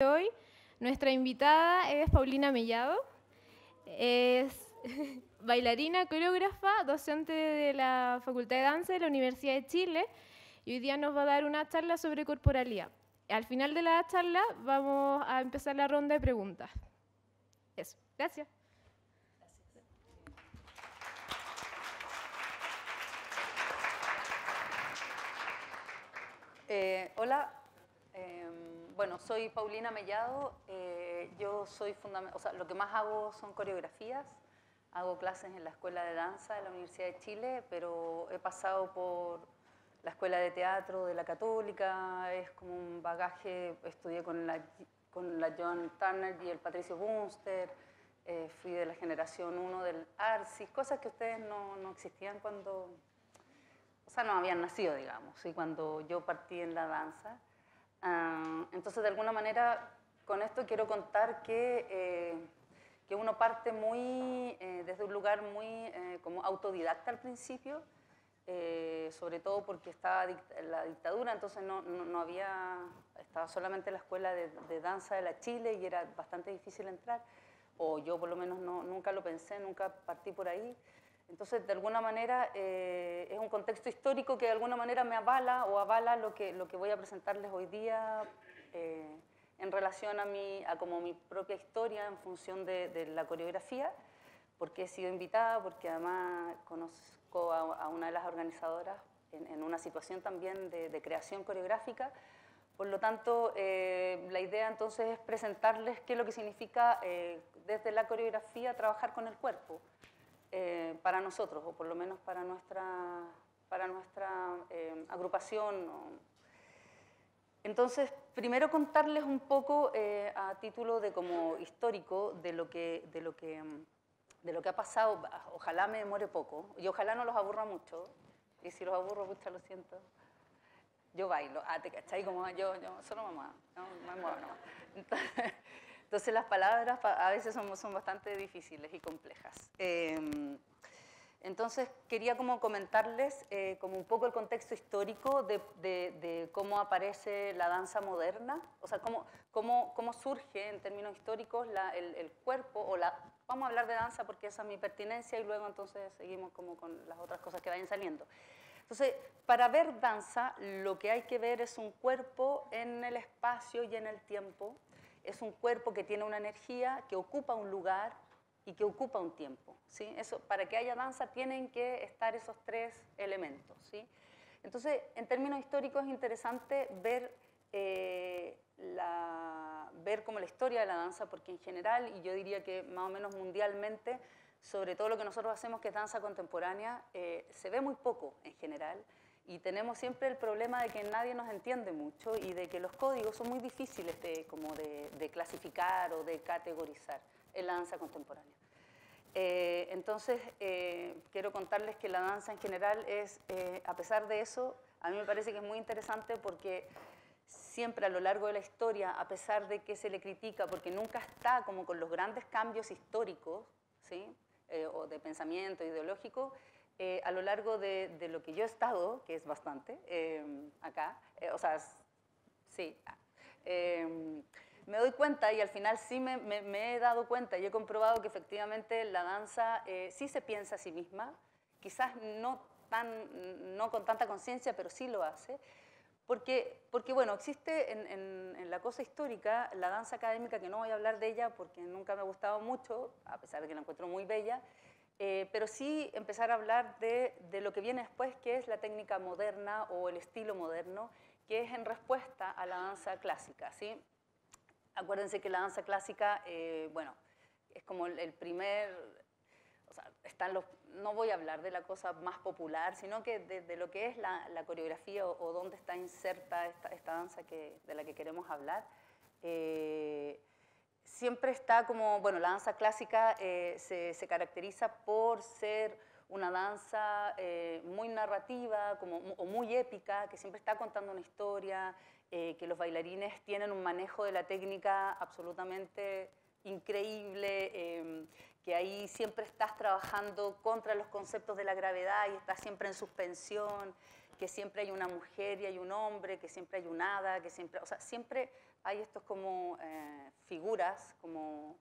Hoy nuestra invitada es Paulina Mellado, es bailarina, coreógrafa, docente de la Facultad de Danza de la Universidad de Chile y hoy día nos va a dar una charla sobre corporalidad. Al final de la charla vamos a empezar la ronda de preguntas. Eso, gracias. Hola, bueno, soy Paulina Mellado, yo soy lo que más hago son coreografías, hago clases en la Escuela de Danza de la Universidad de Chile, pero he pasado por la Escuela de Teatro de la Católica, es como un bagaje, estudié con la Joan Turner y el Patricio Bunster, fui de la generación 1 del ARSIS, cosas que ustedes no existían cuando... O sea, no habían nacido, digamos, ¿sí? Cuando yo partí en la danza. Entonces, de alguna manera, con esto quiero contar que uno parte desde un lugar muy como autodidacta al principio, sobre todo porque estaba la dictadura, entonces estaba solamente la escuela de danza de la Chile y era bastante difícil entrar, o yo por lo menos nunca lo pensé, nunca partí por ahí. Entonces, de alguna manera, es un contexto histórico que de alguna manera me avala lo que voy a presentarles hoy día en relación a como mi propia historia en función de la coreografía, porque he sido invitada, porque además conozco a una de las organizadoras en una situación también de creación coreográfica. Por lo tanto, la idea entonces es presentarles qué es lo que significa desde la coreografía trabajar con el cuerpo. Para nosotros, o por lo menos para nuestra agrupación. Entonces, primero contarles un poco a título de como histórico de lo que ha pasado. Ojalá me demore poco y ojalá no los aburra mucho, y si los aburro, pucha, lo siento. Yo bailo, ¿te cachai? Como yo solo mamá, no me muevo nomás. Entonces las palabras a veces son bastante difíciles y complejas. Entonces quería como comentarles como un poco el contexto histórico de cómo aparece la danza moderna, o sea, cómo surge en términos históricos el cuerpo, vamos a hablar de danza porque esa es mi pertinencia y luego entonces seguimos como con las otras cosas que vayan saliendo. Entonces, para ver danza, lo que hay que ver es un cuerpo en el espacio y en el tiempo. Es un cuerpo que tiene una energía, que ocupa un lugar y que ocupa un tiempo, ¿sí? Para que haya danza tienen que estar esos tres elementos, ¿sí? Entonces, en términos históricos es interesante ver como la historia de la danza, porque en general, y yo diría que más o menos mundialmente, sobre todo lo que nosotros hacemos, que es danza contemporánea, se ve muy poco en general. Y tenemos siempre el problema de que nadie nos entiende mucho y de que los códigos son muy difíciles de clasificar o de categorizar en la danza contemporánea. Entonces, quiero contarles que la danza en general a pesar de eso, a mí me parece que es muy interesante porque siempre a lo largo de la historia, a pesar de que se le critica, porque nunca está como con los grandes cambios históricos, ¿sí? O de pensamiento ideológico, a lo largo de lo que yo he estado, que es bastante, acá, o sea, sí, me doy cuenta y al final sí me he dado cuenta y he comprobado que efectivamente la danza sí se piensa a sí misma, quizás no con tanta conciencia, pero sí lo hace, porque bueno, existe en la cosa histórica la danza académica, que no voy a hablar de ella porque nunca me ha gustado mucho, a pesar de que la encuentro muy bella, pero sí empezar a hablar de lo que viene después, que es la técnica moderna o el estilo moderno, que es en respuesta a la danza clásica, ¿sí? Acuérdense que la danza clásica, bueno, es como el primer, o sea, no voy a hablar de la cosa más popular, sino que de lo que es la coreografía o dónde está inserta esta danza de la que queremos hablar. Siempre está como, bueno, la danza clásica se caracteriza por ser una danza muy narrativa o muy épica, que siempre está contando una historia, que los bailarines tienen un manejo de la técnica absolutamente increíble, que ahí siempre estás trabajando contra los conceptos de la gravedad y estás siempre en suspensión, que siempre hay una mujer y hay un hombre, que siempre hay un hada, que siempre, o sea, siempre hay estos como figuras como,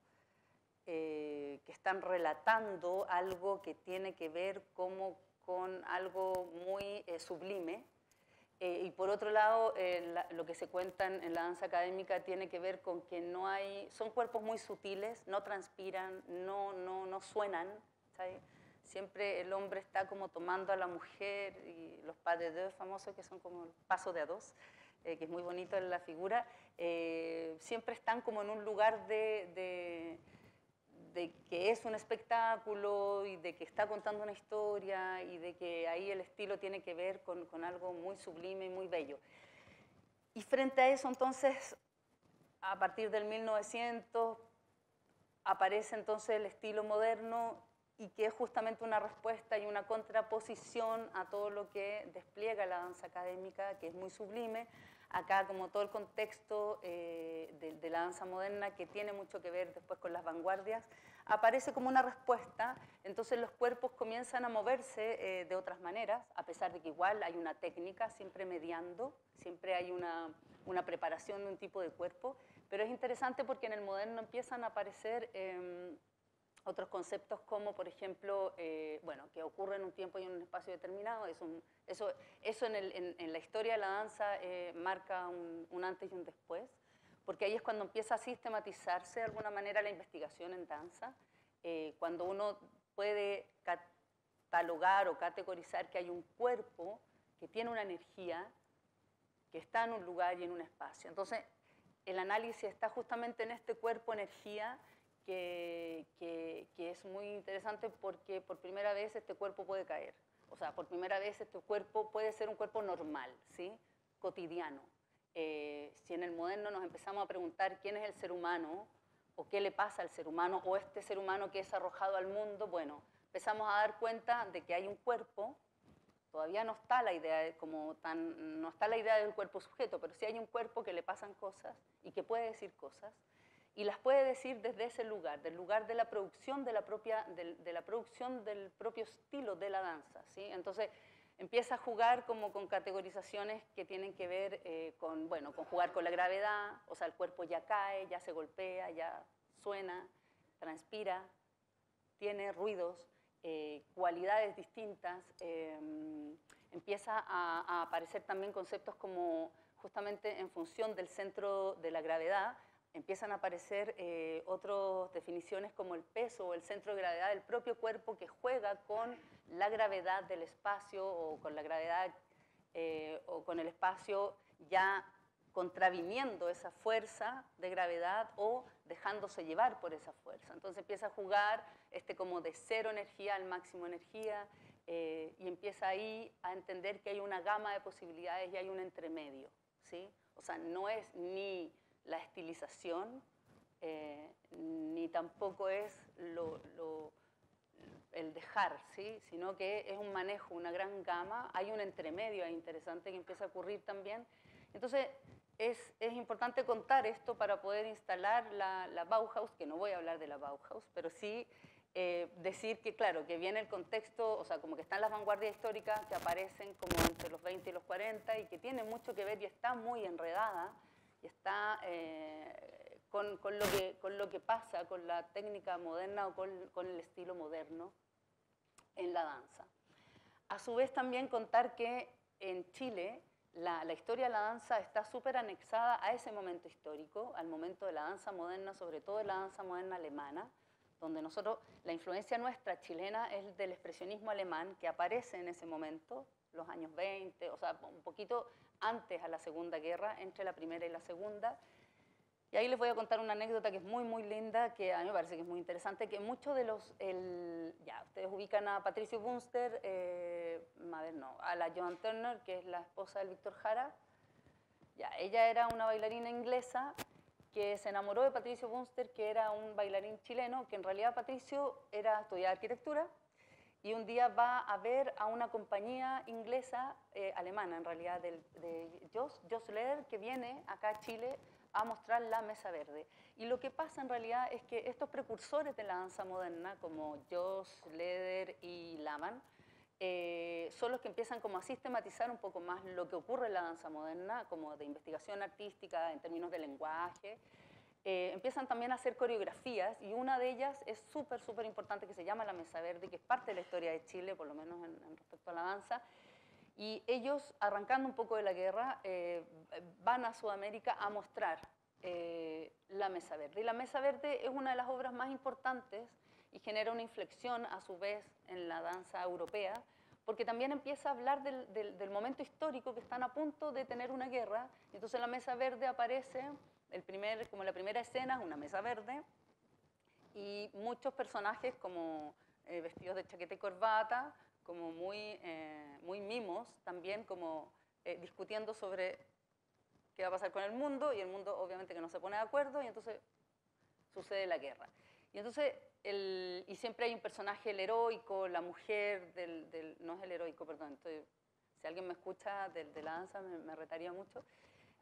que están relatando algo que tiene que ver como con algo muy sublime. Y por otro lado, lo que se cuenta en la danza académica tiene que ver con que no hay, son cuerpos muy sutiles, no transpiran, no suenan, ¿sabes? Siempre el hombre está como tomando a la mujer, y los pas de deux famosos, que son como el paso de a dos, que es muy bonito en la figura, siempre están como en un lugar de que es un espectáculo y de que está contando una historia y de que ahí el estilo tiene que ver con algo muy sublime y muy bello. Y frente a eso, entonces, a partir del 1900, aparece entonces el estilo moderno, y que es justamente una respuesta y una contraposición a todo lo que despliega la danza académica, que es muy sublime. Acá, como todo el contexto de la danza moderna, que tiene mucho que ver después con las vanguardias, aparece como una respuesta. Entonces los cuerpos comienzan a moverse de otras maneras, a pesar de que igual hay una técnica siempre mediando, siempre hay una preparación de un tipo de cuerpo, pero es interesante porque en el moderno empiezan a aparecer otros conceptos como, por ejemplo, bueno, que ocurre en un tiempo y en un espacio determinado. Eso en la historia de la danza marca un antes y un después, porque ahí es cuando empieza a sistematizarse de alguna manera la investigación en danza, cuando uno puede catalogar o categorizar que hay un cuerpo que tiene una energía, que está en un lugar y en un espacio. Entonces, el análisis está justamente en este cuerpo-energía, que es muy interesante porque por primera vez este cuerpo puede caer. O sea, por primera vez este cuerpo puede ser un cuerpo normal, ¿sí? Cotidiano. Si en el moderno nos empezamos a preguntar quién es el ser humano, o qué le pasa al ser humano, o este ser humano que es arrojado al mundo, bueno, empezamos a dar cuenta de que hay un cuerpo. Todavía no está la idea no está la idea del cuerpo sujeto, pero sí hay un cuerpo que le pasan cosas y que puede decir cosas, y las puede decir desde ese lugar, del lugar de la producción, de la producción del propio estilo de la danza, ¿sí? Entonces empieza a jugar como con categorizaciones que tienen que ver con jugar con la gravedad. O sea, el cuerpo ya cae, ya se golpea, ya suena, transpira, tiene ruidos, cualidades distintas. Empieza a aparecer también conceptos como, justamente en función del centro de la gravedad, empiezan a aparecer otras definiciones como el peso o el centro de gravedad del propio cuerpo, que juega con la gravedad del espacio, o con la gravedad o con el espacio, ya contraviniendo esa fuerza de gravedad o dejándose llevar por esa fuerza. Entonces empieza a jugar como de cero energía al máximo energía, y empieza ahí a entender que hay una gama de posibilidades y hay un entremedio, ¿sí? O sea, no es ni la estilización, ni tampoco es el dejar, ¿sí? Sino que es un manejo, una gran gama. Hay un entremedio interesante que empieza a ocurrir también. Entonces, es importante contar esto para poder instalar la Bauhaus, que no voy a hablar de la Bauhaus, pero sí decir que, claro, que viene el contexto, o sea, como que están las vanguardias históricas que aparecen como entre los 20 y los 40, y que tiene mucho que ver y está muy enredada, y está con lo que pasa con la técnica moderna o con el estilo moderno en la danza. A su vez, también contar que en Chile la historia de la danza está súper anexada a ese momento histórico, al momento de la danza moderna, sobre todo de la danza moderna alemana, donde nosotros, la influencia nuestra chilena es del expresionismo alemán, que aparece en ese momento, los años 20, o sea, un poquito antes a la Segunda Guerra, entre la primera y la segunda. Y ahí les voy a contar una anécdota que es muy, muy linda, que a mí me parece que es muy interesante, que muchos de los, ya, ustedes ubican a Patricio Bunster, a la Joan Turner, que es la esposa del Víctor Jara. Ya, ella era una bailarina inglesa que se enamoró de Patricio Bunster, que era un bailarín chileno, que en realidad Patricio estudiaba arquitectura, y un día va a ver a una compañía inglesa, alemana en realidad, de Joss Leder, que viene acá a Chile a mostrar la Mesa Verde. Y lo que pasa en realidad es que estos precursores de la danza moderna, como Joss Leder y Laman, son los que empiezan como a sistematizar un poco más lo que ocurre en la danza moderna, como de investigación artística en términos de lenguaje, empiezan también a hacer coreografías y una de ellas es súper importante que se llama La Mesa Verde, que es parte de la historia de Chile, por lo menos en respecto a la danza. Y ellos, arrancando un poco de la guerra, van a Sudamérica a mostrar La Mesa Verde. Y La Mesa Verde es una de las obras más importantes y genera una inflexión a su vez en la danza europea, porque también empieza a hablar del momento histórico que están a punto de tener una guerra. Entonces La Mesa Verde aparece, como la primera escena es una mesa verde, y muchos personajes como vestidos de chaqueta y corbata, como muy mimos, también como discutiendo sobre qué va a pasar con el mundo, y el mundo obviamente que no se pone de acuerdo, y entonces sucede la guerra. Y entonces, y siempre hay un personaje, el heroico, la mujer, no es el heroico, perdón, si alguien me escucha de la danza me retaría mucho.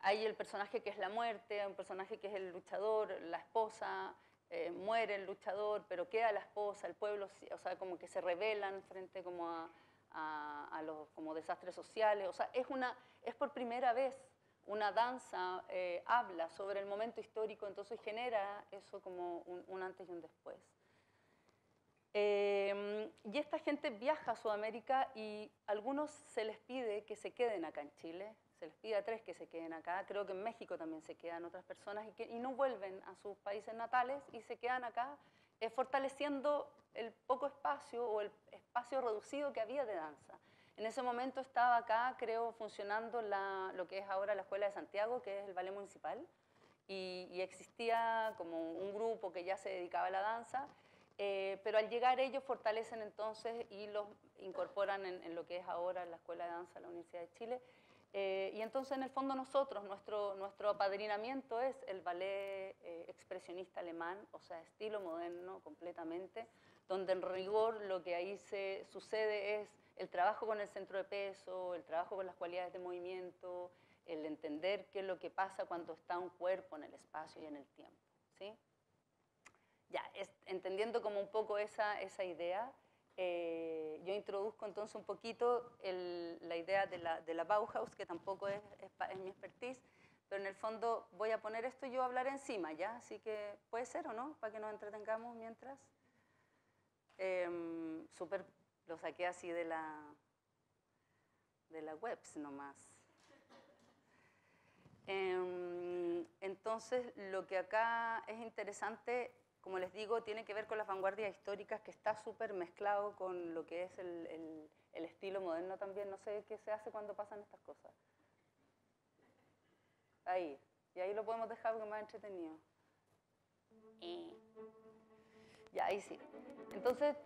Hay el personaje que es la muerte, un personaje que es el luchador, la esposa, muere el luchador, pero queda la esposa, el pueblo, o sea, como que se rebelan frente como a los como desastres sociales. O sea, es por primera vez una danza habla sobre el momento histórico, entonces genera eso como un antes y un después. Y esta gente viaja a Sudamérica y a algunos se les pide que se queden acá en Chile, se les pide a 3 que se queden acá, creo que en México también se quedan otras personas y no vuelven a sus países natales y se quedan acá fortaleciendo el poco espacio o el espacio reducido que había de danza. En ese momento estaba acá, creo, funcionando lo que es ahora la Escuela de Santiago, que es el ballet municipal, y existía como un grupo que ya se dedicaba a la danza, pero al llegar ellos fortalecen entonces y los incorporan en lo que es ahora la Escuela de Danza de la Universidad de Chile. Y entonces en el fondo nosotros, nuestro apadrinamiento es el ballet expresionista alemán, o sea, estilo moderno completamente, donde en rigor lo que ahí sucede es el trabajo con el centro de peso, el trabajo con las cualidades de movimiento, el entender qué es lo que pasa cuando está un cuerpo en el espacio y en el tiempo, ¿sí? Ya, entendiendo como un poco esa idea, yo introduzco entonces un poquito la idea de la Bauhaus, que tampoco es mi expertise, pero en el fondo voy a poner esto y yo hablaré encima, ¿ya? Así que puede ser o no, para que nos entretengamos mientras. Súper, lo saqué así de la web nomás. Entonces, lo que acá es interesante, como les digo, tiene que ver con las vanguardias históricas, que está súper mezclado con lo que es el estilo moderno también. No sé qué se hace cuando pasan estas cosas. Ahí. Y ahí lo podemos dejar porque es más entretenido. Ya, ahí sí. Entonces,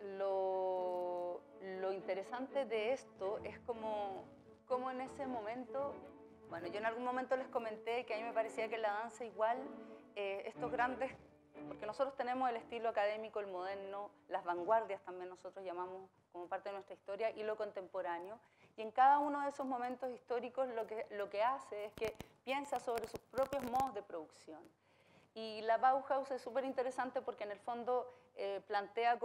lo interesante de esto es como en ese momento, bueno, yo en algún momento les comenté que a mí me parecía que la danza igual, estos grandes, porque nosotros tenemos el estilo académico, el moderno, las vanguardias también nosotros llamamos como parte de nuestra historia, y lo contemporáneo, y en cada uno de esos momentos históricos lo que hace es que piensa sobre sus propios modos de producción. Y la Bauhaus es súper interesante porque en el fondo plantea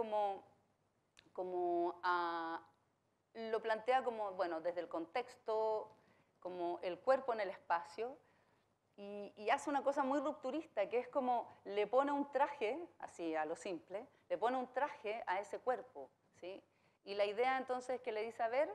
lo plantea como, bueno, desde el contexto, como el cuerpo en el espacio, y hace una cosa muy rupturista, que es como le pone un traje, así a lo simple, le pone un traje a ese cuerpo, ¿sí? Y la idea entonces es que le dice, a ver,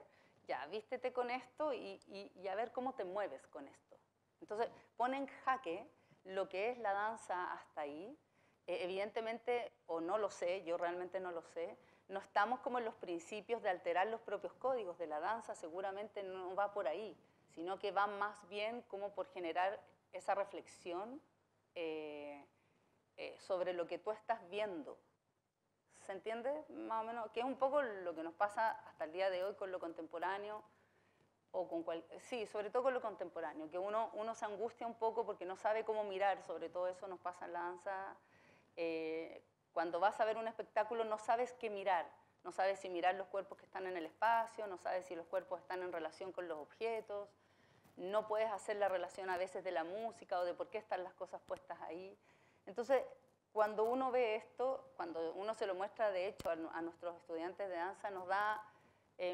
ya, vístete con esto y a ver cómo te mueves con esto. Entonces pone en jaque lo que es la danza hasta ahí. Evidentemente, o no lo sé, yo realmente no lo sé, no estamos como en los principios de alterar los propios códigos de la danza, seguramente no va por ahí, sino que va más bien como por generar esa reflexión sobre lo que tú estás viendo. ¿Se entiende? Más o menos, que es un poco lo que nos pasa hasta el día de hoy con lo contemporáneo, o sí, sobre todo con lo contemporáneo, que uno se angustia un poco porque no sabe cómo mirar, sobre todo eso nos pasa en la danza. Cuando vas a ver un espectáculo no sabes qué mirar, no sabes si mirar los cuerpos que están en el espacio, no sabes si los cuerpos están en relación con los objetos, no puedes hacer la relación a veces de la música o de por qué están las cosas puestas ahí. Entonces, cuando uno ve esto, cuando uno se lo muestra de hecho a nuestros estudiantes de danza, nos da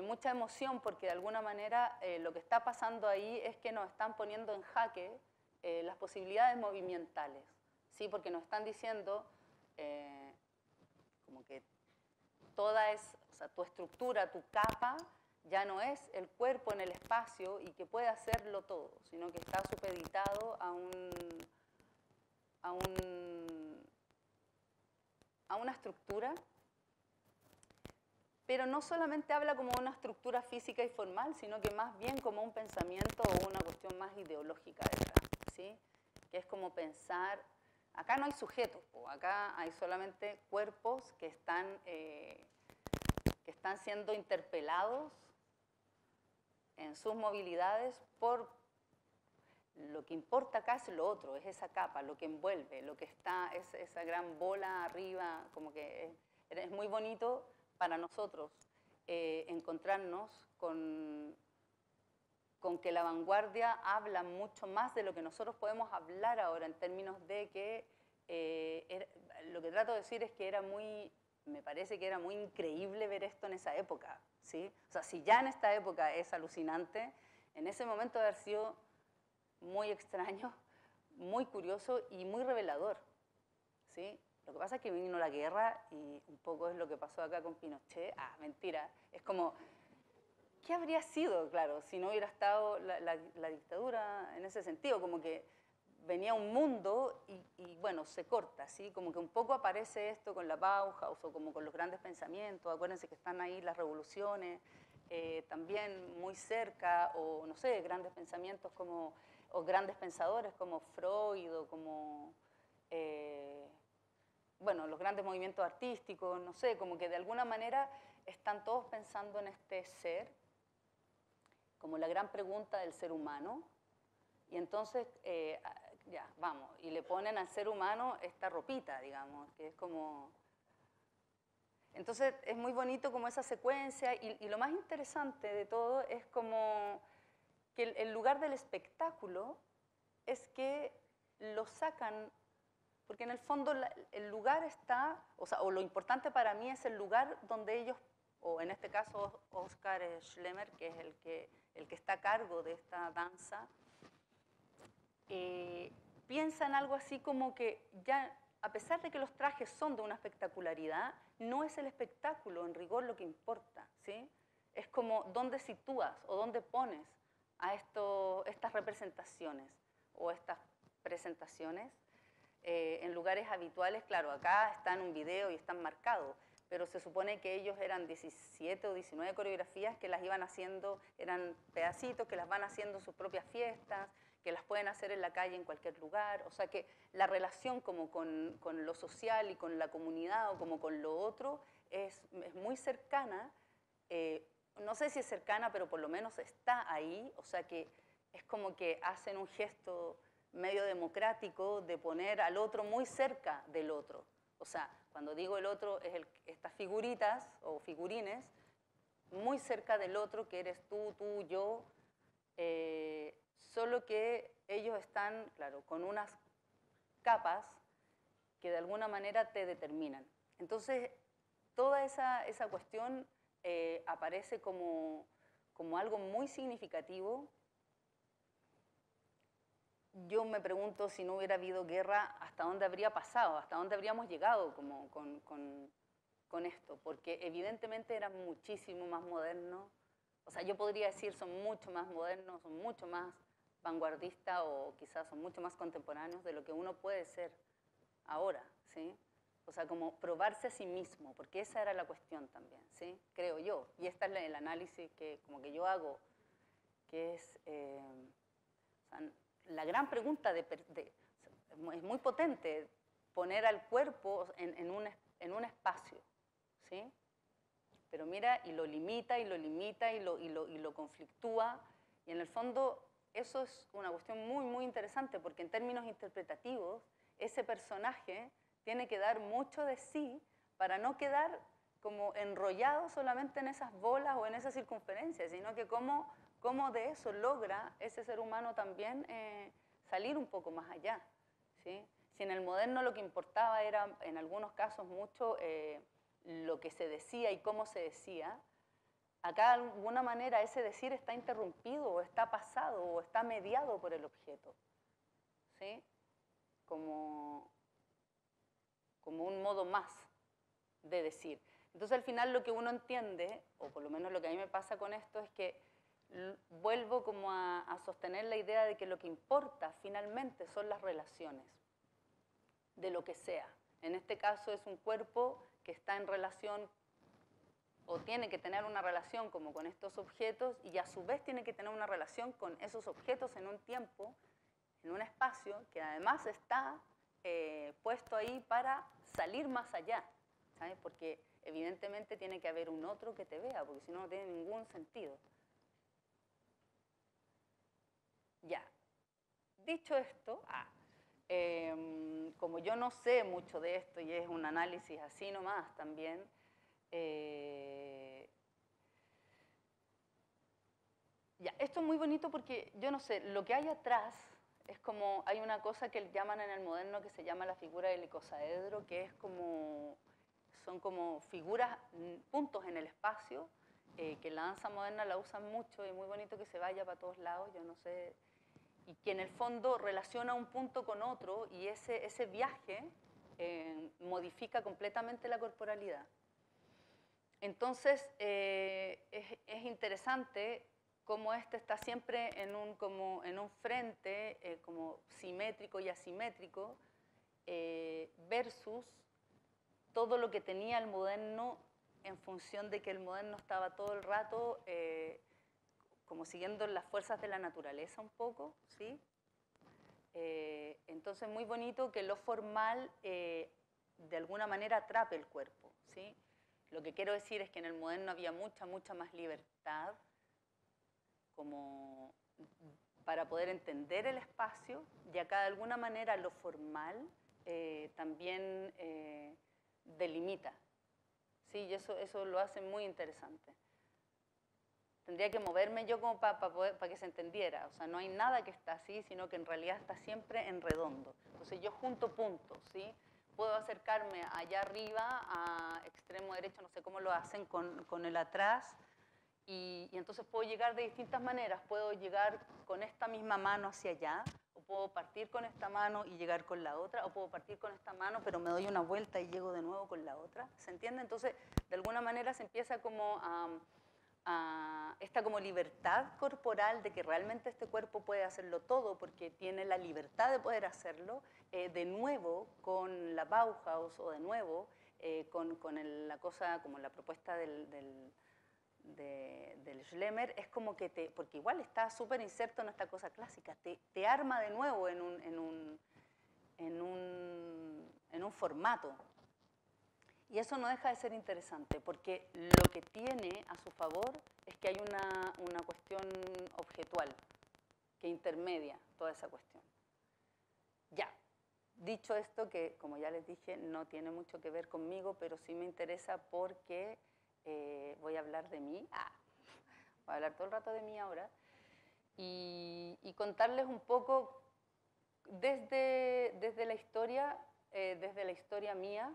mucha emoción porque de alguna manera lo que está pasando ahí es que nos están poniendo en jaque las posibilidades movimentales, ¿sí? Porque nos están diciendo como que o sea, tu estructura, tu capa, ya no es el cuerpo en el espacio y que puede hacerlo todo, sino que está supeditado a una estructura, pero no solamente habla como una estructura física y formal, sino que más bien como un pensamiento o una cuestión más ideológica detrás, ¿sí? Que es como pensar, acá no hay sujetos, acá hay solamente cuerpos que están siendo interpelados en sus movilidades por lo que importa acá es lo otro, es esa capa, lo que envuelve, lo que está, es esa gran bola arriba, como que es muy bonito para nosotros encontrarnos con que la vanguardia habla mucho más de lo que nosotros podemos hablar ahora en términos de que lo que trato de decir es que me parece que era muy increíble ver esto en esa época, ¿sí? O sea, si ya en esta época es alucinante, en ese momento debe haber sido muy extraño, muy curioso y muy revelador, ¿sí? Lo que pasa es que vino la guerra y un poco es lo que pasó acá con Pinochet. Ah, mentira. Es como, ¿qué habría sido, claro, si no hubiera estado la dictadura en ese sentido? Como que venía un mundo y bueno, se corta, ¿sí? Como que un poco aparece esto con la Bauhaus o como con los grandes pensamientos. Acuérdense que están ahí las revoluciones, también muy cerca, o no sé, grandes pensamientos como, o grandes pensadores como Freud o como, bueno, los grandes movimientos artísticos, no sé, como que de alguna manera están todos pensando en este ser, como la gran pregunta del ser humano, y entonces, ya, vamos, y le ponen al ser humano esta ropita, digamos, que es como... Entonces es muy bonito como esa secuencia, y lo más interesante de todo es como que el lugar del espectáculo es que lo sacan, porque en el fondo el lugar está, o sea, o lo importante para mí es el lugar donde ellos, o en este caso Oscar Schlemmer, que es el que está a cargo de esta danza, piensa en algo así como que ya, a pesar de que los trajes son de una espectacularidad, no es el espectáculo en rigor lo que importa, ¿sí? Es como dónde sitúas o dónde pones a estas representaciones o estas presentaciones en lugares habituales. Claro, acá está en un video y están marcados, pero se supone que ellos eran 17 o 19 coreografías que las iban haciendo, eran pedacitos que las van haciendo en sus propias fiestas, que las pueden hacer en la calle en cualquier lugar. O sea que la relación como con lo social y con la comunidad o como con lo otro es muy cercana. No sé si es cercana, pero por lo menos está ahí. O sea que es como que hacen un gesto medio democrático de poner al otro muy cerca del otro. O sea, cuando digo el otro, es estas figuritas o figurines muy cerca del otro, que eres tú, yo, solo que ellos están, claro, con unas capas que de alguna manera te determinan. Entonces, toda esa cuestión aparece como algo muy significativo. Yo me pregunto si no hubiera habido guerra, ¿hasta dónde habría pasado? ¿Hasta dónde habríamos llegado como con esto? Porque evidentemente eran muchísimo más modernos. O sea, yo podría decir son mucho más modernos, son mucho más vanguardistas o quizás son mucho más contemporáneos de lo que uno puede ser ahora, ¿sí? O sea, como probarse a sí mismo, porque esa era la cuestión también, ¿sí? Creo yo. Y este es el análisis que como que yo hago, que es... o sea, la gran pregunta es muy potente poner al cuerpo en un espacio, ¿sí? Pero mira, y lo limita, y lo limita, y lo conflictúa, y en el fondo eso es una cuestión muy, muy interesante, porque en términos interpretativos, ese personaje tiene que dar mucho de sí para no quedar como enrollado solamente en esas bolas o en esas circunferencias, sino que cómo de eso logra ese ser humano también salir un poco más allá, ¿sí? Si en el moderno lo que importaba era, en algunos casos, mucho lo que se decía y cómo se decía, acá de alguna manera ese decir está interrumpido o está pasado o está mediado por el objeto, ¿sí? Como un modo más de decir. Entonces al final lo que uno entiende, o por lo menos lo que a mí me pasa con esto, es que vuelvo como a sostener la idea de que lo que importa finalmente son las relaciones, de lo que sea. En este caso es un cuerpo que está en relación o tiene que tener una relación como con estos objetos y a su vez tiene que tener una relación con esos objetos en un tiempo, en un espacio que además está puesto ahí para salir más allá, ¿sabes? Porque evidentemente tiene que haber un otro que te vea, porque si no, no tiene ningún sentido. Ya, dicho esto, como yo no sé mucho de esto y es un análisis así nomás también, ya, esto es muy bonito porque yo no sé, lo que hay atrás es como, hay una cosa que llaman en el moderno que se llama la figura del icosaedro, que es como, son como figuras, puntos en el espacio, que en la danza moderna la usan mucho y es muy bonito que se vaya para todos lados, yo no sé, y que en el fondo relaciona un punto con otro y ese viaje modifica completamente la corporalidad. Entonces, es interesante cómo este está siempre en un frente como simétrico y asimétrico versus todo lo que tenía el moderno en función de que el moderno estaba todo el rato como siguiendo las fuerzas de la naturaleza un poco, ¿sí? Entonces, muy bonito que lo formal de alguna manera atrape el cuerpo, ¿sí? Lo que quiero decir es que en el moderno había mucha más libertad como para poder entender el espacio y acá de alguna manera lo formal también delimita, ¿sí? Y eso lo hace muy interesante. Tendría que moverme yo como para que se entendiera. O sea, no hay nada que está así, sino que en realidad está siempre en redondo. Entonces yo junto puntos, ¿sí? Puedo acercarme allá arriba, a extremo derecho, no sé cómo lo hacen, con el atrás, y entonces puedo llegar de distintas maneras. Puedo llegar con esta misma mano hacia allá, o puedo partir con esta mano y llegar con la otra, o puedo partir con esta mano, pero me doy una vuelta y llego de nuevo con la otra. ¿Se entiende? Entonces, de alguna manera se empieza como esta como libertad corporal de que realmente este cuerpo puede hacerlo todo porque tiene la libertad de poder hacerlo, de nuevo con la Bauhaus o de nuevo con la cosa, como la propuesta del Schlemmer, es como que porque igual está súper inserto en esta cosa clásica, te arma de nuevo en un formato. Y eso no deja de ser interesante, porque lo que tiene a su favor es que hay una cuestión objetual que intermedia toda esa cuestión. Ya, dicho esto, que como ya les dije, no tiene mucho que ver conmigo, pero sí me interesa porque voy a hablar de mí. Voy a hablar todo el rato de mí ahora. Y contarles un poco desde la historia mía.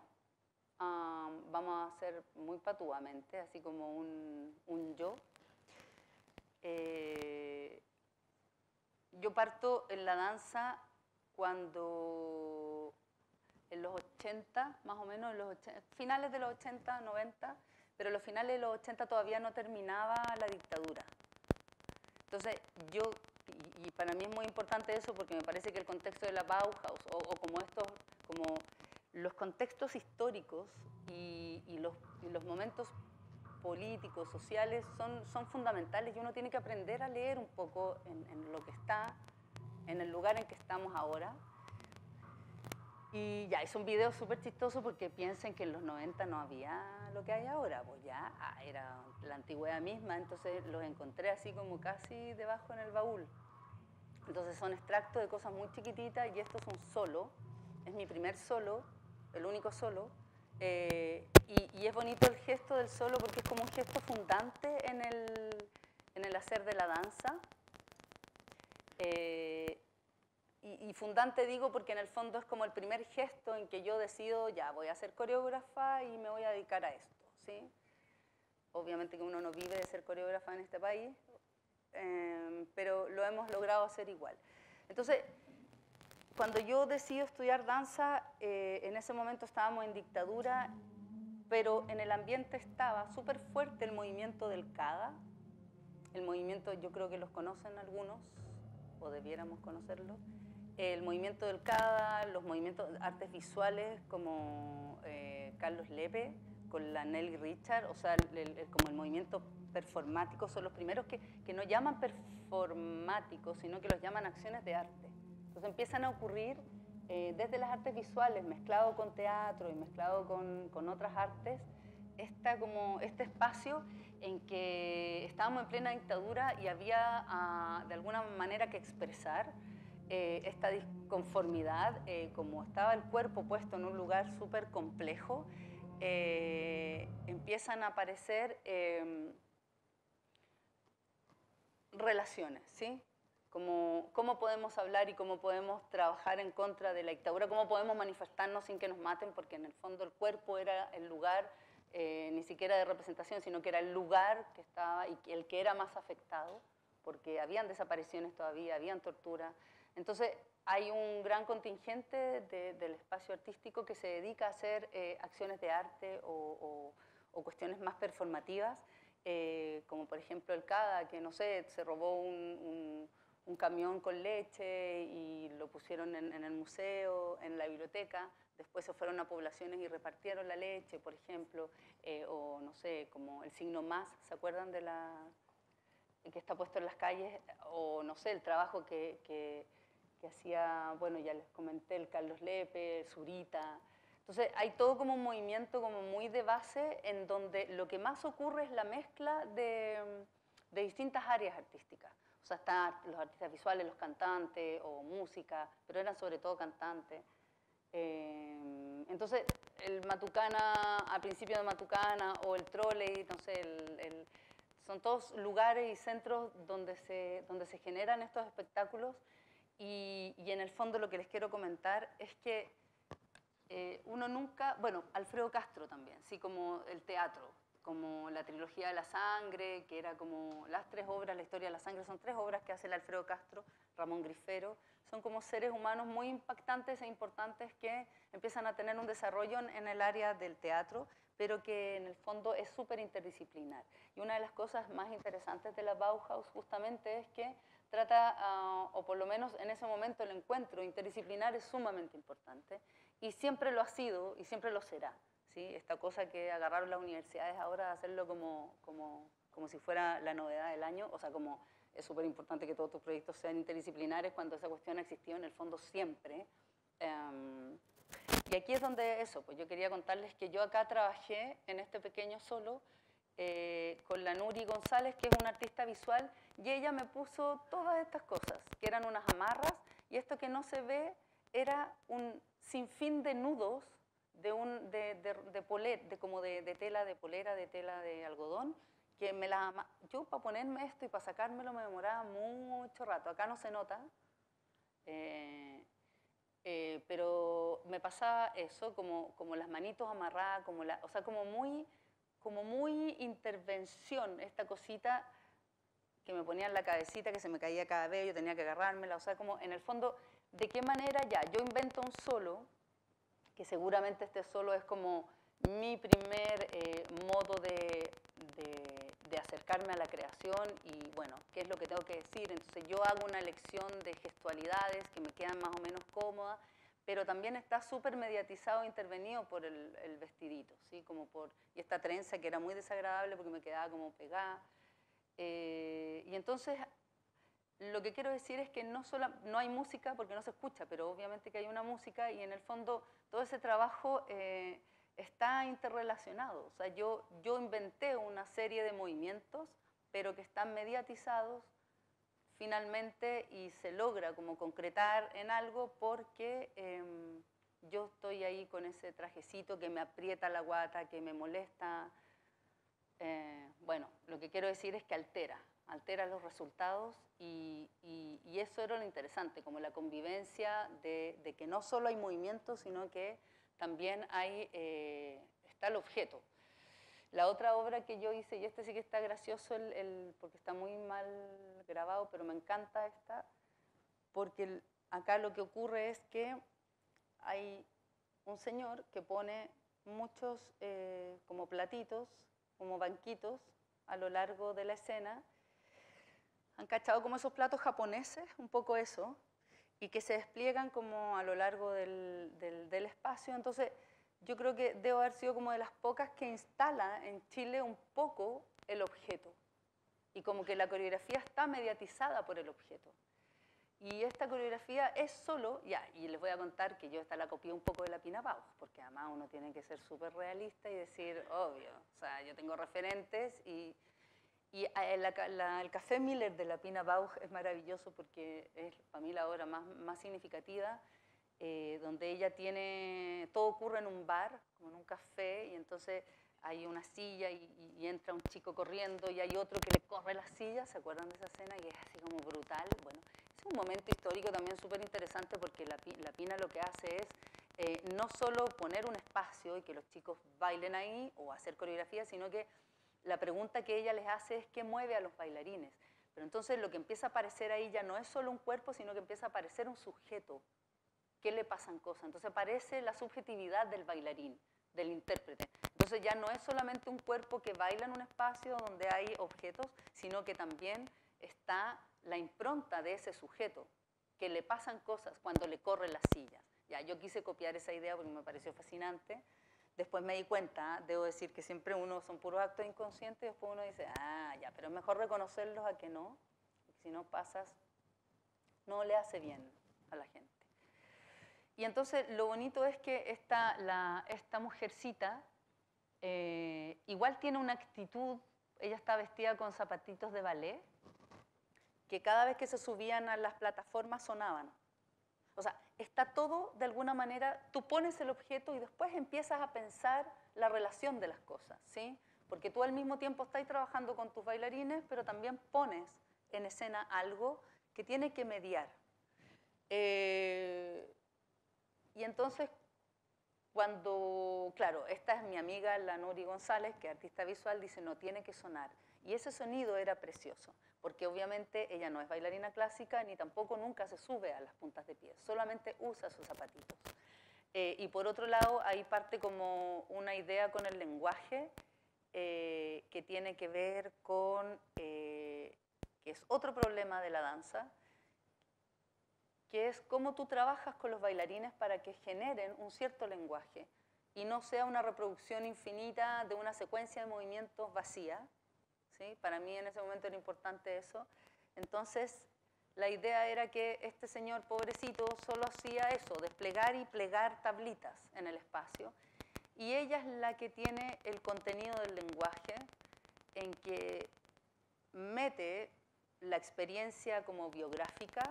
Vamos a hacer muy patuamente, así como un yo. Yo parto en la danza cuando en los 80, más o menos, en los 80, finales de los 80, 90, pero los finales de los 80 todavía no terminaba la dictadura. Entonces yo, y para mí es muy importante eso porque me parece que el contexto de la Bauhaus o como los contextos históricos y los momentos políticos, sociales, son fundamentales y uno tiene que aprender a leer un poco en lo que está, en el lugar en que estamos ahora. Y ya, es un video súper chistoso porque piensen que en los 90 no había lo que hay ahora, pues ya era la antigüedad misma, entonces los encontré así como casi debajo en el baúl. Entonces son extractos de cosas muy chiquititas y esto es un solo, es mi primer solo, el único solo, y es bonito el gesto del solo porque es como un gesto fundante en el hacer de la danza. Y fundante digo porque en el fondo es como el primer gesto en que yo decido, ya, voy a ser coreógrafa y me voy a dedicar a esto, ¿sí? Obviamente que uno no vive de ser coreógrafa en este país, pero lo hemos logrado hacer igual. Entonces, cuando yo decido estudiar danza, en ese momento estábamos en dictadura, pero en el ambiente estaba súper fuerte el movimiento del CADA. El movimiento, yo creo que los conocen algunos, o debiéramos conocerlo. El movimiento del CADA, los movimientos de artes visuales como Carlos Lepe con la Nelly Richard, o sea, como el movimiento performático, son los primeros que no llaman performáticos, sino que los llaman acciones de arte. Entonces empiezan a ocurrir desde las artes visuales, mezclado con teatro y mezclado con otras artes, este espacio en que estábamos en plena dictadura y había de alguna manera que expresar esta disconformidad, como estaba el cuerpo puesto en un lugar súper complejo, empiezan a aparecer relaciones, ¿sí? Como cómo podemos hablar y cómo podemos trabajar en contra de la dictadura, cómo podemos manifestarnos sin que nos maten, porque en el fondo el cuerpo era el lugar, ni siquiera de representación, sino que era el lugar que estaba y el que era más afectado, porque habían desapariciones todavía, habían tortura. Entonces hay un gran contingente del espacio artístico que se dedica a hacer acciones de arte o cuestiones más performativas, como por ejemplo el CADA, que no sé, se robó un camión con leche y lo pusieron en el museo, en la biblioteca. Después se fueron a poblaciones y repartieron la leche, por ejemplo, o no sé, como el signo más, ¿se acuerdan de que está puesto en las calles? O no sé, el trabajo que hacía, bueno, ya les comenté, el Carlos Lepe, el Zurita. Entonces hay todo como un movimiento como muy de base en donde lo que más ocurre es la mezcla de distintas áreas artísticas. O sea, están los artistas visuales, los cantantes o música, pero eran sobre todo cantantes. Entonces, el Matucana, a principio de Matucana, o el Trolley, no sé, son todos lugares y centros donde se generan estos espectáculos y en el fondo lo que les quiero comentar es que uno nunca, bueno, Alfredo Castro también, sí, como el teatro, como la trilogía de la sangre, que era como las 3 obras, la historia de la sangre, son 3 obras que hace el Alfredo Castro, Ramón Grifero, son como seres humanos muy impactantes e importantes que empiezan a tener un desarrollo en el área del teatro, pero que en el fondo es súper interdisciplinar. Y una de las cosas más interesantes de la Bauhaus justamente es que trata, o por lo menos en ese momento el encuentro interdisciplinar es sumamente importante, y siempre lo ha sido y siempre lo será. ¿Sí? Esta cosa que agarraron las universidades ahora de hacerlo como si fuera la novedad del año, o sea, como es súper importante que todos tus proyectos sean interdisciplinares cuando esa cuestión ha existido en el fondo siempre. Y aquí es donde eso, pues yo quería contarles que yo acá trabajé en este pequeño solo con la Nuri González, que es una artista visual, y ella me puso todas estas cosas, que eran unas amarras, y esto que no se ve era un sinfín de nudos como de tela de polera, de tela de algodón, que yo para ponerme esto y para sacármelo me demoraba mucho rato. Acá no se nota, pero me pasaba eso, como las manitos amarradas, o sea, como muy intervención, esta cosita que me ponía en la cabecita, que se me caía cada vez, yo tenía que agarrármela, o sea, como en el fondo, ¿de qué manera ya? Yo invento un solo, que seguramente este solo es como mi primer modo de acercarme a la creación y bueno, ¿qué es lo que tengo que decir? Entonces yo hago una lección de gestualidades que me quedan más o menos cómodas, pero también está súper mediatizado e intervenido por el vestidito, ¿sí? Y esta trenza que era muy desagradable porque me quedaba como pegada. Y entonces lo que quiero decir es que no hay música porque no se escucha, pero obviamente que hay una música y en el fondo todo ese trabajo está interrelacionado. O sea, yo inventé una serie de movimientos, pero que están mediatizados finalmente y se logra como concretar en algo porque yo estoy ahí con ese trajecito que me aprieta la guata, que me molesta. Bueno, lo que quiero decir es que altera los resultados y eso era lo interesante, como la convivencia de que no solo hay movimiento, sino que también está el objeto. La otra obra que yo hice, y este sí que está gracioso porque está muy mal grabado, pero me encanta esta, porque acá lo que ocurre es que hay un señor que pone muchos como platitos, como banquitos a lo largo de la escena. ¿Han cachado como esos platos japoneses? Un poco eso. Y que se despliegan como a lo largo del espacio. Entonces, yo creo que debo haber sido como de las pocas que instala en Chile un poco el objeto. Y como que la coreografía está mediatizada por el objeto. Y esta coreografía es solo, ya, y les voy a contar que yo esta la copié un poco de la Pina Bausch, porque además uno tiene que ser súper realista y decir, obvio, o sea, yo tengo referentes y el Café Miller de la Pina Bausch es maravilloso porque es para mí la obra más significativa, donde ella tiene, todo ocurre en un bar, como en un café, y entonces hay una silla y entra un chico corriendo y hay otro que le corre la silla, ¿se acuerdan de esa escena? Que es así como brutal. Bueno, es un momento histórico también súper interesante porque la Pina lo que hace es no solo poner un espacio y que los chicos bailen ahí o hacer coreografía, sino que la pregunta que ella les hace es qué mueve a los bailarines. Pero entonces lo que empieza a aparecer ahí ya no es solo un cuerpo, sino que empieza a aparecer un sujeto. ¿Qué le pasan cosas? Entonces aparece la subjetividad del bailarín, del intérprete. Entonces ya no es solamente un cuerpo que baila en un espacio donde hay objetos, sino que también está la impronta de ese sujeto, que le pasan cosas cuando le corre las sillas. Ya, yo quise copiar esa idea porque me pareció fascinante. Después me di cuenta, debo decir que siempre uno son puros actos inconscientes y después uno dice, ah, ya, pero es mejor reconocerlos a que no, porque si no pasas, no le hace bien a la gente. Y entonces lo bonito es que esta mujercita igual tiene una actitud, ella está vestida con zapatitos de ballet, que cada vez que se subían a las plataformas sonaban. O sea, está todo de alguna manera, tú pones el objeto y después empiezas a pensar la relación de las cosas, ¿sí? Porque tú al mismo tiempo estás trabajando con tus bailarines, pero también pones en escena algo que tiene que mediar. Y entonces, cuando, claro, esta es mi amiga, la Nuri González, que es artista visual, dice, no, tiene que sonar. Y ese sonido era precioso, porque obviamente ella no es bailarina clásica, ni tampoco nunca se sube a las puntas de pie, solamente usa sus zapatitos. Y por otro lado, ahí parte como una idea con el lenguaje, que tiene que ver con, que es otro problema de la danza, que es cómo tú trabajas con los bailarines para que generen un cierto lenguaje y no sea una reproducción infinita de una secuencia de movimientos vacía, ¿sí? Para mí en ese momento era importante eso. Entonces, la idea era que este señor pobrecito solo hacía eso, desplegar y plegar tablitas en el espacio, y ella es la que tiene el contenido del lenguaje, en que mete la experiencia como biográfica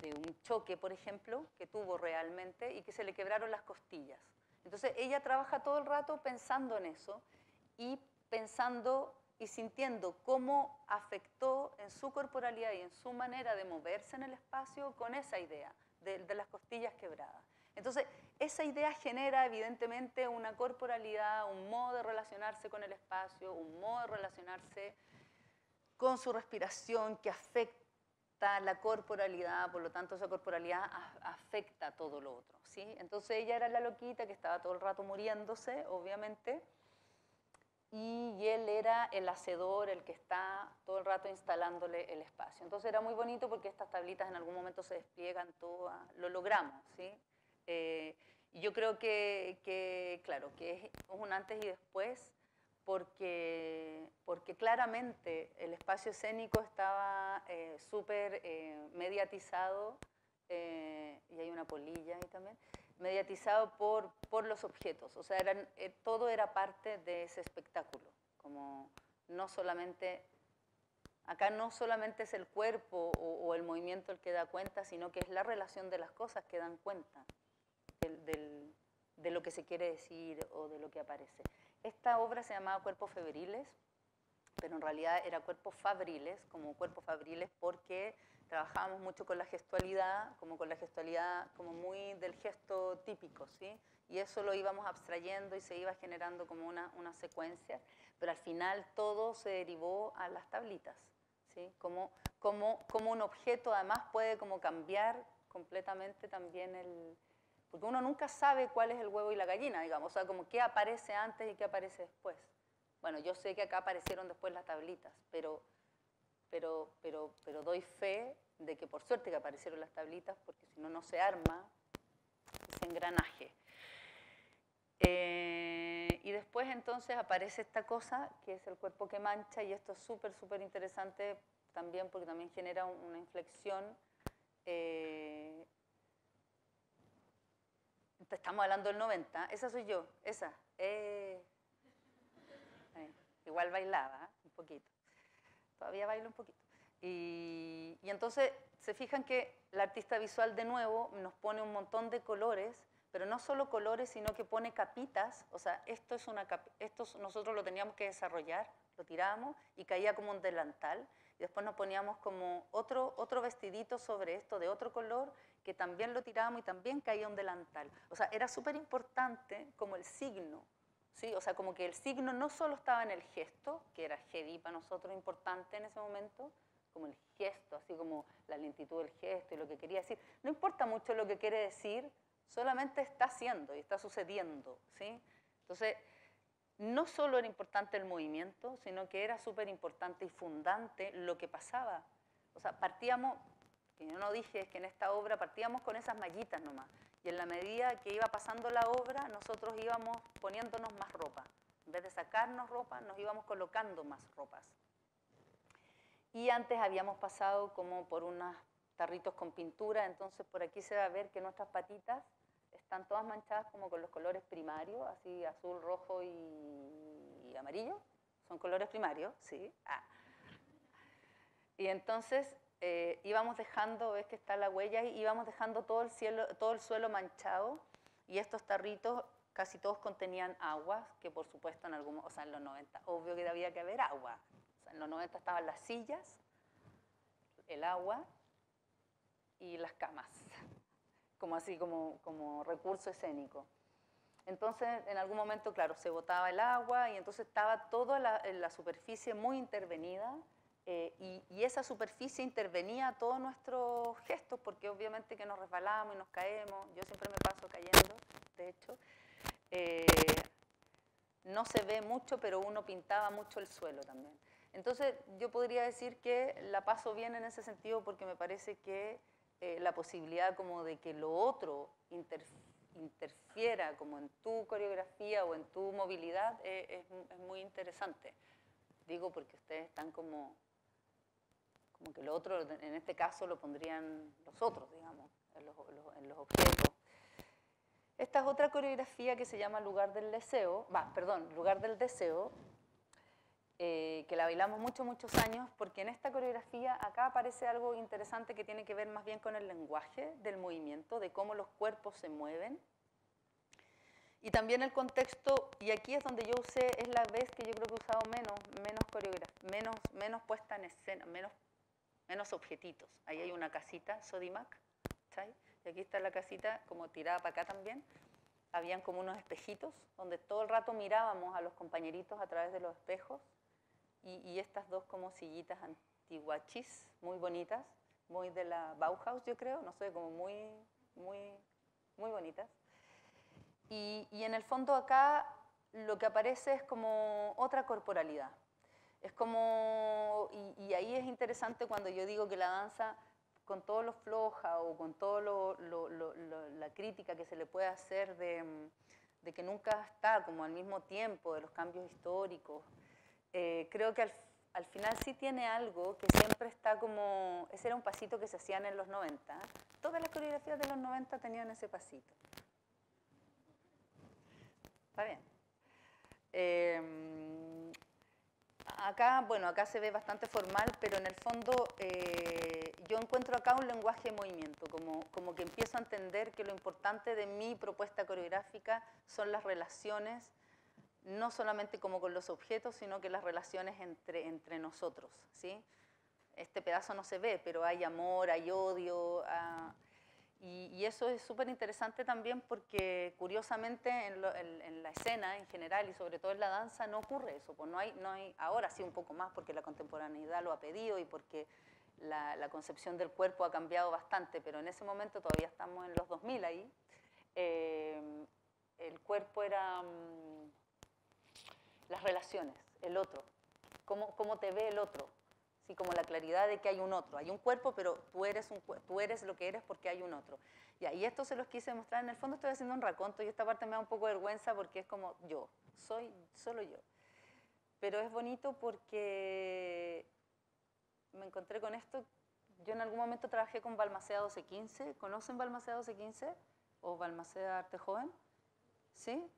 de un choque, por ejemplo, que tuvo realmente y que se le quebraron las costillas. Entonces ella trabaja todo el rato pensando en eso y pensando y sintiendo cómo afectó en su corporalidad y en su manera de moverse en el espacio con esa idea de las costillas quebradas. Entonces, esa idea genera evidentemente una corporalidad, un modo de relacionarse con el espacio, un modo de relacionarse con su respiración que afecta la corporalidad, por lo tanto esa corporalidad afecta todo lo otro, ¿sí? Entonces ella era la loquita que estaba todo el rato muriéndose, obviamente, y él era el hacedor, el que está todo el rato instalándole el espacio. Entonces era muy bonito porque estas tablitas en algún momento se despliegan todas, lo logramos, ¿sí? Y yo creo que, claro, que es un antes y después, porque claramente el espacio escénico estaba súper mediatizado, y hay una polilla ahí también, mediatizado por los objetos, o sea, todo era parte de ese espectáculo, como no solamente, acá no solamente es el cuerpo o el movimiento el que da cuenta, sino que es la relación de las cosas que dan cuenta de lo que se quiere decir o de lo que aparece. Esta obra se llamaba Cuerpos Febriles, pero en realidad era Cuerpos Fabriles, como Cuerpos Fabriles porque trabajábamos mucho con la gestualidad, como muy del gesto típico, ¿sí? Y eso lo íbamos abstrayendo y se iba generando como una secuencia, pero al final todo se derivó a las tablitas, ¿sí? Como un objeto además puede como cambiar completamente también porque uno nunca sabe cuál es el huevo y la gallina, digamos, o sea, como qué aparece antes y qué aparece después. Bueno, yo sé que acá aparecieron después las tablitas, pero doy fe de que por suerte que aparecieron las tablitas, porque si no, no se arma ese engranaje. Y después entonces aparece esta cosa, que es el cuerpo que mancha, y esto es súper, súper interesante también, porque también genera una inflexión. Estamos hablando del 90, esa soy yo, esa. Igual bailaba, un poquito. Todavía bailo un poquito. Y entonces se fijan que la artista visual de nuevo nos pone un montón de colores, pero no solo colores, sino que pone capitas. O sea, esto nosotros lo teníamos que desarrollar, lo tirábamos y caía como un delantal. Y después nos poníamos como otro vestidito sobre esto de otro color, que también lo tirábamos y también caía un delantal. O sea, era súper importante como el signo. ¿Sí? O sea, como que el signo no solo estaba en el gesto, que era heavy para nosotros, importante en ese momento, como el gesto, así como la lentitud del gesto y lo que quería decir. No importa mucho lo que quiere decir, solamente está haciendo y está sucediendo, ¿sí? Entonces, no solo era importante el movimiento, sino que era súper importante y fundante lo que pasaba. O sea, partíamos, que yo no dije, es que en esta obra partíamos con esas mallitas nomás. Y en la medida que iba pasando la obra, nosotros íbamos poniéndonos más ropa. En vez de sacarnos ropa, nos íbamos colocando más ropas. Y antes habíamos pasado como por unos tarritos con pintura, entonces por aquí se va a ver que nuestras patitas están todas manchadas como con los colores primarios, así azul, rojo y amarillo. Son colores primarios, sí. Y entonces íbamos dejando, ves que está la huella, y íbamos dejando todo el suelo manchado, y estos tarritos casi todos contenían agua, que por supuesto en o sea, en los 90, obvio que había que haber agua. O sea, en los 90 estaban las sillas, el agua y las camas, como así como recurso escénico. Entonces, en algún momento, claro, se botaba el agua y entonces estaba toda la superficie muy intervenida. Y esa superficie intervenía a todos nuestros gestos, porque obviamente que nos resbalamos y nos caemos. Yo siempre me paso cayendo, de hecho. No se ve mucho, pero uno pintaba mucho el suelo también. Entonces yo podría decir que la paso bien en ese sentido, porque me parece que la posibilidad como de que lo otro interfiera como en tu coreografía o en tu movilidad es muy interesante. Digo porque ustedes están como que lo otro, en este caso, lo pondrían los otros, digamos, en los objetos. Esta es otra coreografía que se llama Lugar del Deseo, Lugar del Deseo, que la bailamos muchos años, porque en esta coreografía acá aparece algo interesante que tiene que ver más bien con el lenguaje del movimiento, de cómo los cuerpos se mueven. Y también el contexto, y aquí es donde yo usé, es la vez que yo creo que he usado menos puesta en escena, menos objetitos. Ahí hay una casita, Sodimac, ¿sí? Y aquí está la casita como tirada para acá también. Habían como unos espejitos donde todo el rato mirábamos a los compañeritos a través de los espejos, y estas dos como sillitas antiguachis, muy bonitas, muy de la Bauhaus, yo creo, no sé, como muy bonitas. Y en el fondo acá lo que aparece es como otra corporalidad. Es como, y ahí es interesante cuando yo digo que la danza, con todo lo floja o con todo la crítica que se le puede hacer de que nunca está como al mismo tiempo de los cambios históricos, creo que al final sí tiene algo que siempre está como, ese era un pasito que se hacían en los 90. Todas las coreografías de los 90 tenían ese pasito. Está bien. Acá se ve bastante formal, pero en el fondo yo encuentro acá un lenguaje de movimiento, como que empiezo a entender que lo importante de mi propuesta coreográfica son las relaciones, no solamente como con los objetos, sino que las relaciones entre nosotros, ¿sí? Este pedazo no se ve, pero hay amor, hay odio, y eso es súper interesante también porque curiosamente en la escena en general y sobre todo en la danza no ocurre eso, pues no hay, ahora sí un poco más porque la contemporaneidad lo ha pedido y porque la concepción del cuerpo ha cambiado bastante, pero en ese momento todavía estamos en los 2000 ahí. El cuerpo era las relaciones, el otro, cómo te ve el otro, ¿sí? Como la claridad de que hay un otro. Hay un cuerpo, pero tú eres lo que eres porque hay un otro. Y esto se los quise mostrar. En el fondo estoy haciendo un raconto y esta parte me da un poco de vergüenza porque es como yo, soy solo yo. Pero es bonito porque me encontré con esto. Yo en algún momento trabajé con Balmaceda 1215. ¿Conocen Balmaceda 1215? ¿O Balmaceda Arte Joven? ¿Sí?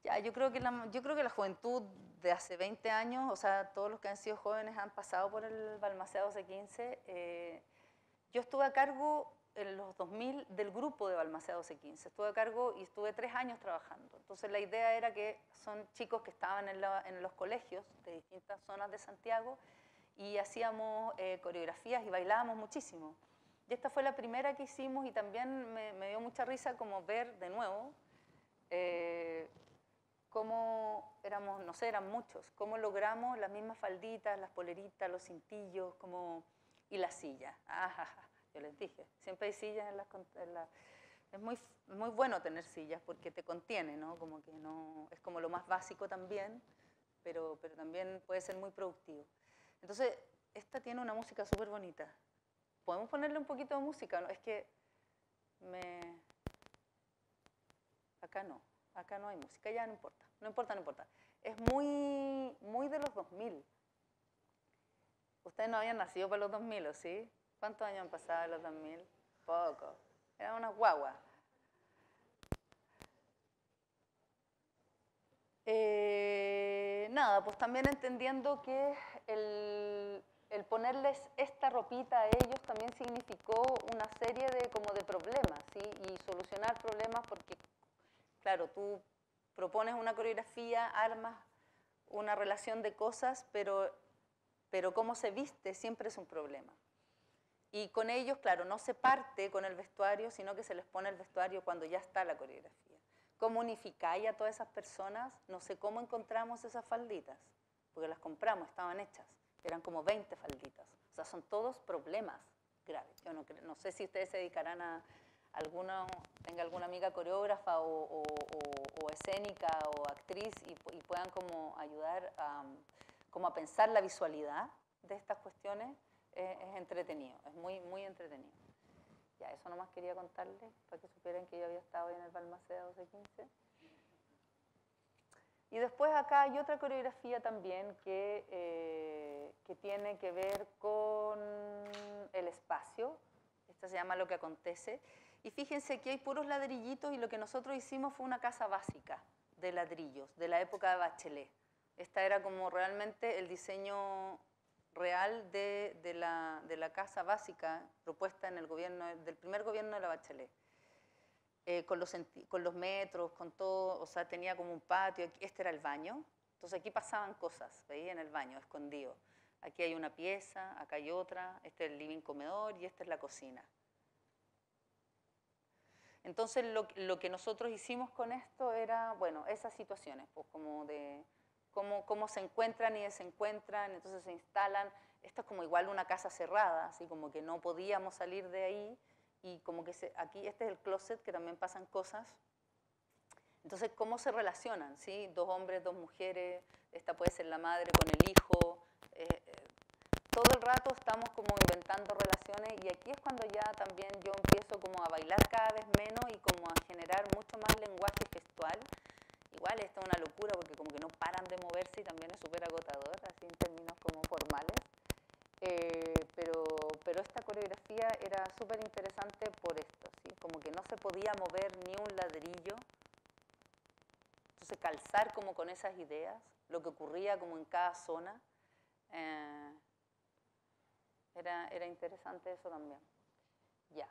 Ya, yo creo que la juventud de hace 20 años, o sea, todos los que han sido jóvenes han pasado por el Balmaceda 1215. Yo estuve a cargo en los 2000 del grupo de Balmaceda 1215. Estuve a cargo y estuve 3 años trabajando. Entonces la idea era que son chicos que estaban en los colegios de distintas zonas de Santiago y hacíamos coreografías y bailábamos muchísimo. Y esta fue la primera que hicimos y también me dio mucha risa como ver de nuevo cómo éramos, no sé, eran muchos, cómo logramos las mismas falditas, las poleritas, los cintillos, y las sillas. Yo les dije, siempre hay sillas es muy bueno tener sillas porque te contiene, ¿no? Como que no, es como lo más básico también, pero también puede ser muy productivo. Entonces, esta tiene una música súper bonita. ¿Podemos ponerle un poquito de música? ¿No? Es que acá no hay música, ya no importa. Es muy de los 2000. Ustedes no habían nacido para los 2000, ¿o sí? ¿Cuántos años han pasado de los 2000? Poco. Eran unas guaguas. Nada, pues también entendiendo que el ponerles esta ropita a ellos también significó una serie de problemas, ¿sí? Y solucionar problemas porque, claro, tú propones una coreografía, armas una relación de cosas, pero cómo se viste siempre es un problema. Y con ellos, claro, no se parte con el vestuario, sino que se les pone el vestuario cuando ya está la coreografía. ¿Cómo unificáis a todas esas personas? No sé cómo encontramos esas falditas, porque las compramos, estaban hechas. Eran como 20 falditas. O sea, son todos problemas graves. Yo no sé si ustedes se dedicarán a tenga alguna amiga coreógrafa o escénica o actriz y puedan como ayudar a pensar la visualidad de estas cuestiones. Es entretenido, es muy entretenido. Ya, eso nomás quería contarles para que supieran que yo había estado ahí en el Balmaceda 1215. Y después acá hay otra coreografía también que tiene que ver con el espacio. Esta se llama Lo que acontece. Y fíjense que hay puros ladrillitos y lo que nosotros hicimos fue una casa básica de ladrillos, de la época de Bachelet. Esta era como realmente el diseño real de la casa básica propuesta en el gobierno, del primer gobierno de la Bachelet. Con los metros, con todo, o sea, tenía como un patio, este era el baño, entonces aquí pasaban cosas, veía en el baño, escondido. Aquí hay una pieza, acá hay otra, este es el living comedor y esta es la cocina. Entonces lo que nosotros hicimos con esto era, bueno, esas situaciones, pues como de cómo se encuentran y desencuentran, entonces se instalan. Esto es como igual una casa cerrada, así como que no podíamos salir de ahí y como que aquí este es el closet que también pasan cosas. Entonces, ¿cómo se relacionan? ¿Sí? 2 hombres, 2 mujeres, esta puede ser la madre con el hijo. Todo el rato estamos como inventando relaciones y aquí es cuando ya también yo empiezo como a bailar cada vez menos y como a generar mucho más lenguaje gestual. Igual esto es una locura porque como que no paran de moverse y también es súper agotador, así en términos como formales. Pero esta coreografía era súper interesante por esto, ¿sí? Como que no se podía mover ni un ladrillo. Entonces calzar como con esas ideas, lo que ocurría como en cada zona, era interesante eso también. Ya.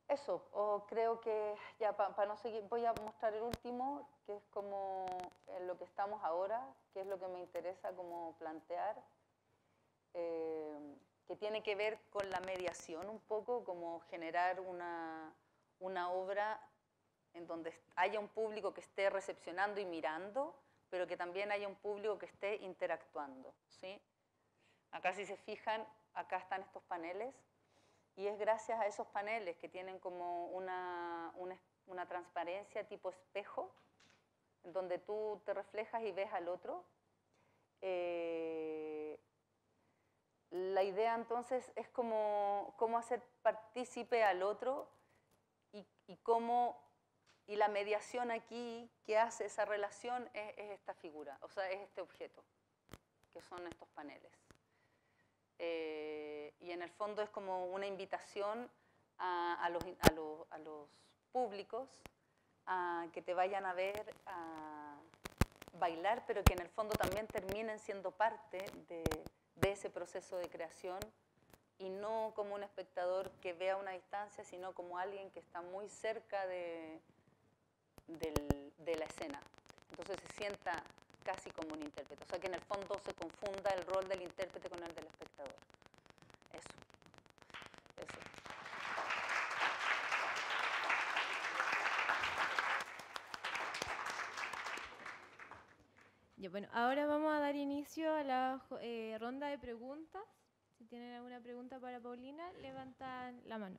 Eso, creo que ya para no seguir, voy a mostrar el último, que es como en lo que estamos ahora, que es lo que me interesa como plantear, que tiene que ver con la mediación un poco, como generar una obra en donde haya un público que esté recepcionando y mirando, pero que también haya un público que esté interactuando, ¿sí? Acá si se fijan, acá están estos paneles, y es gracias a esos paneles que tienen como una transparencia tipo espejo, en donde tú te reflejas y ves al otro. La idea entonces es cómo hacer partícipe al otro y la mediación aquí que hace esa relación es esta figura, o sea, es este objeto, que son estos paneles. Y en el fondo es como una invitación a los públicos a que te vayan a ver a bailar, pero que en el fondo también terminen siendo parte de ese proceso de creación, y no como un espectador que ve a una distancia, sino como alguien que está muy cerca de la escena. Entonces se sienta casi como un intérprete. O sea, que en el fondo se confunda el rol del intérprete con el del espectador. Eso. Ya, bueno, ahora vamos a dar inicio a la ronda de preguntas. Si tienen alguna pregunta para Paulina, levantan la mano.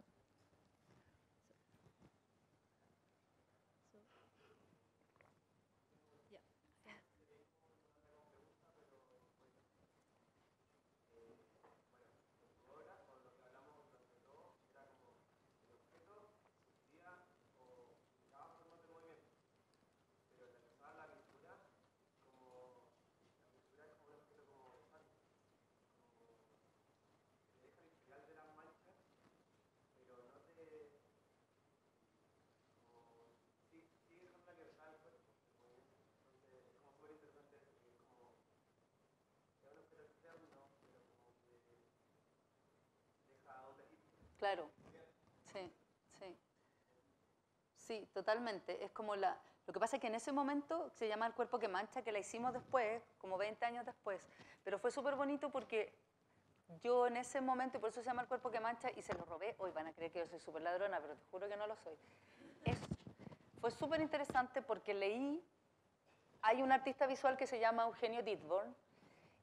Claro, sí, sí. Sí, totalmente. Es como lo que pasa es que en ese momento se llama El cuerpo que mancha, que la hicimos después, como 20 años después. Pero fue súper bonito porque yo en ese momento, y por eso se llama El cuerpo que mancha, y se lo robé. Hoy van a creer que yo soy súper ladrona, pero te juro que no lo soy. Fue súper interesante porque hay un artista visual que se llama Eugenio Dittborn,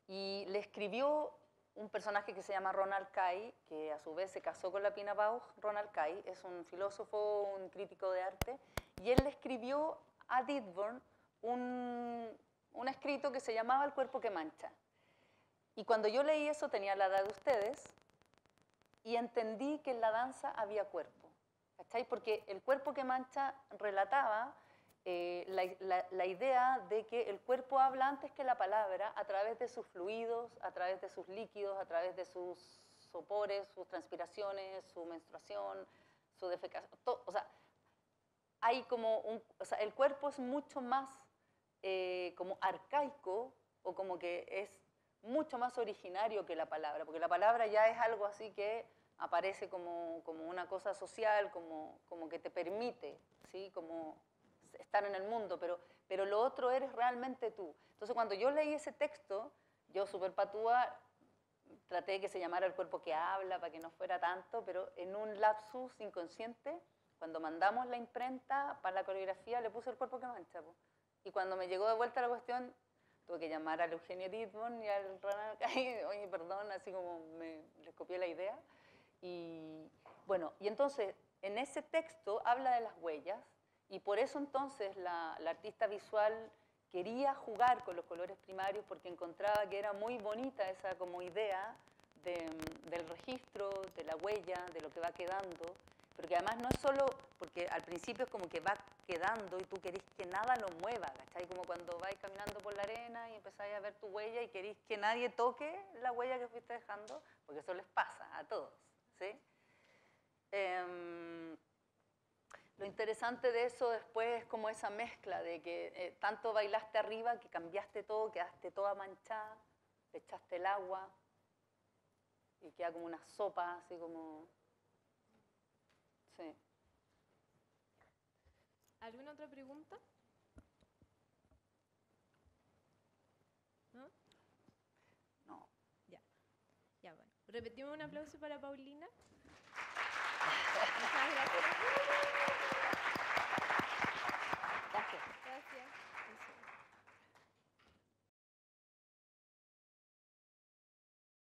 y le escribió un personaje que se llama Ronald Kay, que a su vez se casó con la Pina Bausch. Ronald Kay es un filósofo, un crítico de arte, y él le escribió a Dittborn un escrito que se llamaba El cuerpo que mancha. Y cuando yo leí eso tenía la edad de ustedes y entendí que en la danza había cuerpo, ¿cachai? Porque el cuerpo que mancha relataba la idea de que el cuerpo habla antes que la palabra a través de sus fluidos, a través de sus líquidos, a través de sus sopores, sus transpiraciones, su menstruación, su defecación. O sea, hay como o sea, el cuerpo es mucho más como arcaico, o como que es mucho más originario que la palabra, porque la palabra ya es algo así que aparece como una cosa social, como que te permite, ¿sí? Como estar en el mundo, pero lo otro eres realmente tú. Entonces cuando yo leí ese texto, yo súper patúa, traté de que se llamara El cuerpo que habla, para que no fuera tanto, pero en un lapsus inconsciente, cuando mandamos la imprenta para la coreografía, le puse El cuerpo que mancha. Y cuando me llegó de vuelta la cuestión, tuve que llamar al Eugenio Dittborn y al Ronald Kay, oye, perdón, así como les copié la idea. Y bueno, y entonces en ese texto habla de las huellas, y por eso entonces la artista visual quería jugar con los colores primarios, porque encontraba que era muy bonita esa como idea del registro, de la huella, de lo que va quedando, pero que además no es solo, porque al principio es como que va quedando y tú querés que nada lo mueva, ¿cachai? Como cuando vais caminando por la arena y empezáis a ver tu huella y querés que nadie toque la huella que fuiste dejando, porque eso les pasa a todos, ¿sí? Lo interesante de eso después es como esa mezcla de que tanto bailaste arriba que cambiaste todo, quedaste toda manchada, le echaste el agua y queda como una sopa, así como... Sí. ¿Alguna otra pregunta? ¿No? No. Ya, bueno. Repetimos un aplauso para Paulina. Muchas gracias.